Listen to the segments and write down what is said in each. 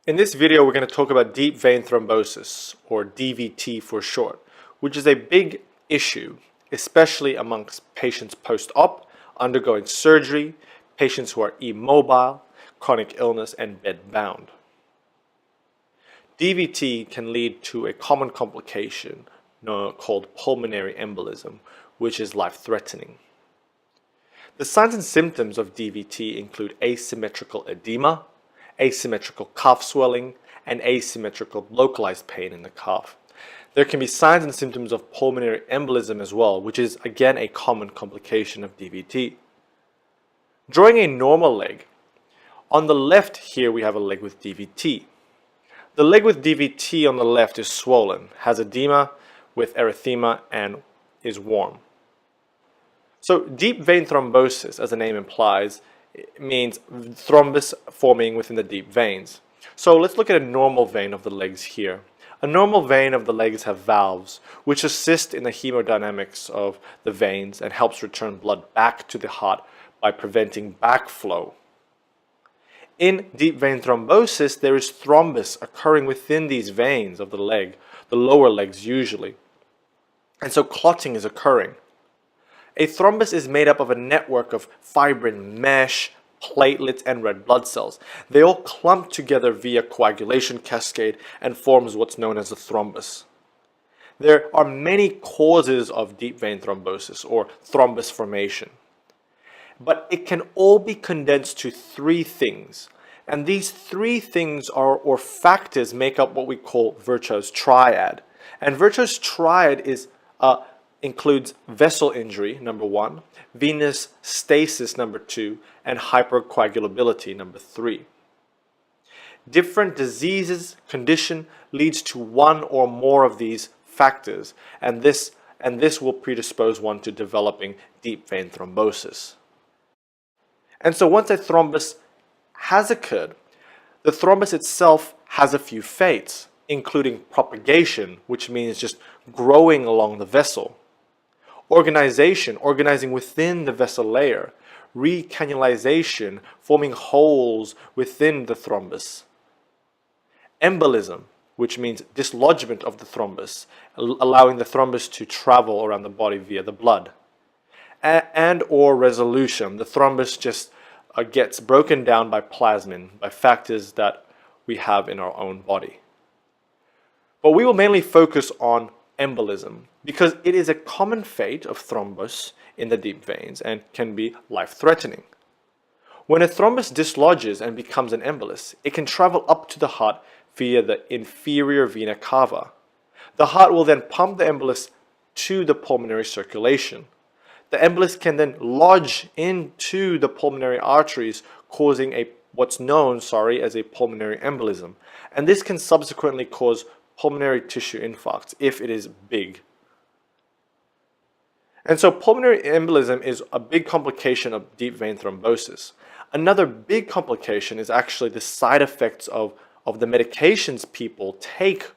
In this video, we're going to talk about deep vein thrombosis, or DVT for short, which is a big issue, especially amongst patients post-op, undergoing surgery, patients who are immobile, chronic illness, and bed-bound. DVT can lead to a common complication called pulmonary embolism, which is life-threatening. The signs and symptoms of DVT include asymmetrical edema, asymmetrical calf swelling, and asymmetrical localized pain in the calf. There can be signs and symptoms of pulmonary embolism as well, which is again a common complication of DVT. Drawing a normal leg. On the left here we have a leg with DVT. The leg with DVT on the left is swollen, has edema with erythema, and is warm. So deep vein thrombosis, as the name implies, means thrombus forming within the deep veins. So let's look at a normal vein of the legs here. A normal vein of the legs have valves which assist in the hemodynamics of the veins and helps return blood back to the heart by preventing backflow. In deep vein thrombosis, there is thrombus occurring within these veins of the leg, the lower legs usually. And so clotting is occurring. A thrombus is made up of a network of fibrin mesh, platelets, and red blood cells. They all clump together via coagulation cascade and forms what's known as a thrombus. There are many causes of deep vein thrombosis or thrombus formation, but it can all be condensed to three things. And these three things or factors make up what we call Virchow's triad. And Virchow's triad includes vessel injury, number 1, venous stasis, number 2, and hypercoagulability, number 3. Different diseases, condition leads to one or more of these factors, and this will predispose one to developing deep vein thrombosis. And so once a thrombus has occurred, the thrombus itself has a few fates, including propagation, which means just growing along the vessel, organizing within the vessel layer, recannulization, forming holes within the thrombus, embolism, which means dislodgement of the thrombus, allowing the thrombus to travel around the body via the blood, and or resolution. The thrombus just gets broken down by plasmin, by factors that we have in our own body. But we will mainly focus on embolism because it is a common fate of thrombus in the deep veins and can be life-threatening. When a thrombus dislodges and becomes an embolus, it can travel up to the heart via the inferior vena cava. The heart will then pump the embolus to the pulmonary circulation. The embolus can then lodge into the pulmonary arteries, causing what's known as a pulmonary embolism. And this can subsequently cause pulmonary tissue infarcts if it is big. And so pulmonary embolism is a big complication of deep vein thrombosis. Another big complication is actually the side effects of the medications people take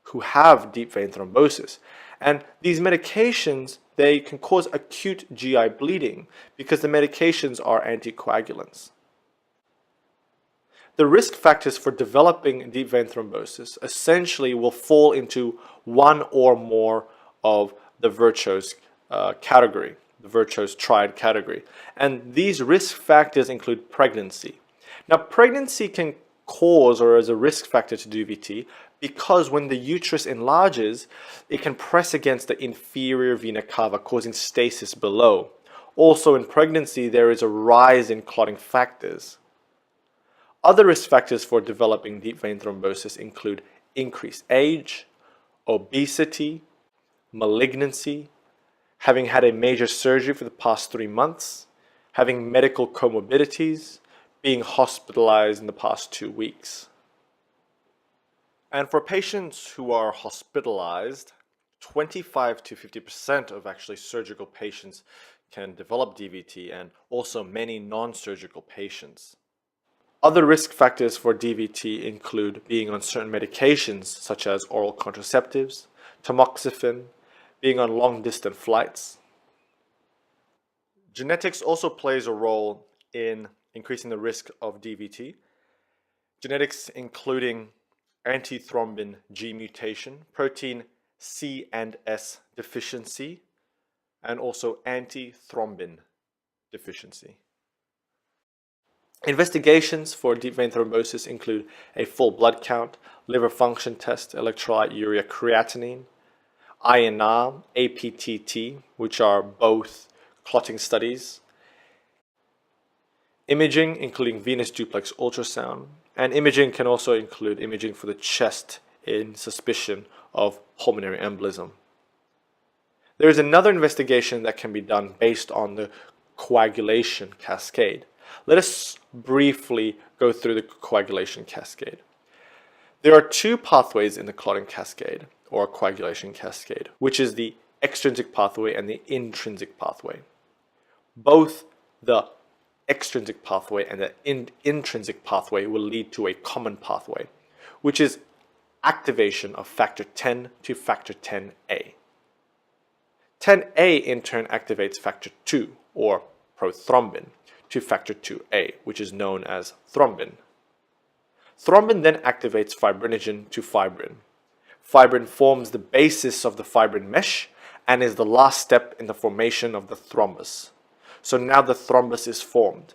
who have deep vein thrombosis. And these medications, they can cause acute GI bleeding because the medications are anticoagulants. The risk factors for developing deep vein thrombosis essentially will fall into one or more of the Virchow's category, the Virchow's triad category. And these risk factors include pregnancy. Now, pregnancy can cause or is a risk factor to DVT because when the uterus enlarges, it can press against the inferior vena cava, causing stasis below. Also, in pregnancy, there is a rise in clotting factors. Other risk factors for developing deep vein thrombosis include increased age, obesity, malignancy, having had a major surgery for the past 3 months, having medical comorbidities, being hospitalized in the past 2 weeks. And for patients who are hospitalized, 25 to 50% of actually surgical patients can develop DVT, and also many non-surgical patients. Other risk factors for DVT include being on certain medications such as oral contraceptives, tamoxifen, being on long-distance flights. Genetics also plays a role in increasing the risk of DVT. Genetics including antithrombin G mutation, protein C and S deficiency, and also antithrombin deficiency. Investigations for deep vein thrombosis include a full blood count, liver function test, electrolyte urea creatinine, INR, APTT, which are both clotting studies, imaging including venous duplex ultrasound, and imaging can also include imaging for the chest in suspicion of pulmonary embolism. There is another investigation that can be done based on the coagulation cascade. Let us briefly go through the coagulation cascade. There are two pathways in the clotting cascade, or coagulation cascade, which is the extrinsic pathway and the intrinsic pathway. Both the extrinsic pathway and the intrinsic pathway will lead to a common pathway, which is activation of factor 10 to factor 10A. 10A in turn activates factor 2, or prothrombin, to factor 2A, which is known as thrombin. Thrombin then activates fibrinogen to fibrin. Fibrin forms the basis of the fibrin mesh and is the last step in the formation of the thrombus. So now the thrombus is formed.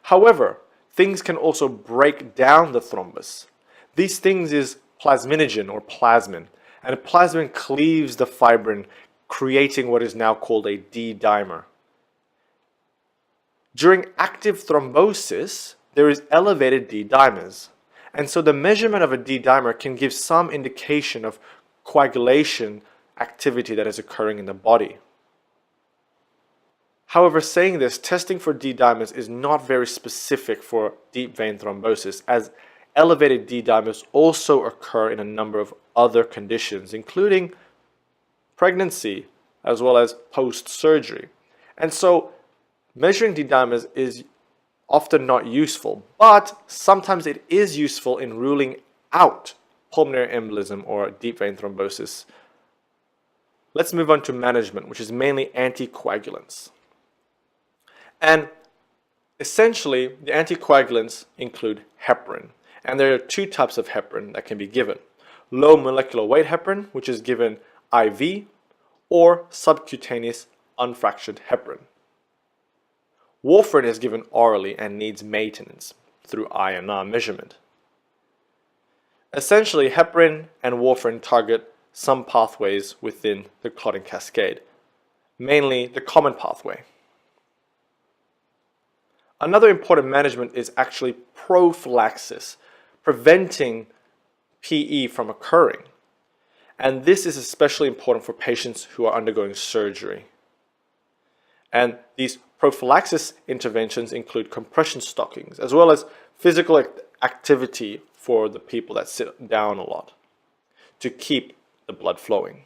However, things can also break down the thrombus. These things is plasminogen or plasmin, and plasmin cleaves the fibrin, creating what is now called a D-dimer. During active thrombosis, there is elevated D-dimers, and so the measurement of a D-dimer can give some indication of coagulation activity that is occurring in the body. However, saying this, testing for D-dimers is not very specific for deep vein thrombosis, as elevated D-dimers also occur in a number of other conditions, including pregnancy as well as post-surgery. And so measuring D-dimers is often not useful, but sometimes it is useful in ruling out pulmonary embolism or deep vein thrombosis. Let's move on to management, which is mainly anticoagulants. And essentially, the anticoagulants include heparin. And there are two types of heparin that can be given. Low molecular weight heparin, which is given IV, or subcutaneous unfractured heparin. Warfarin is given orally and needs maintenance through INR measurement. Essentially, heparin and warfarin target some pathways within the clotting cascade, mainly the common pathway. Another important management is actually prophylaxis, preventing PE from occurring. And this is especially important for patients who are undergoing surgery. And these prophylaxis interventions include compression stockings, as well as physical activity for the people that sit down a lot to keep the blood flowing.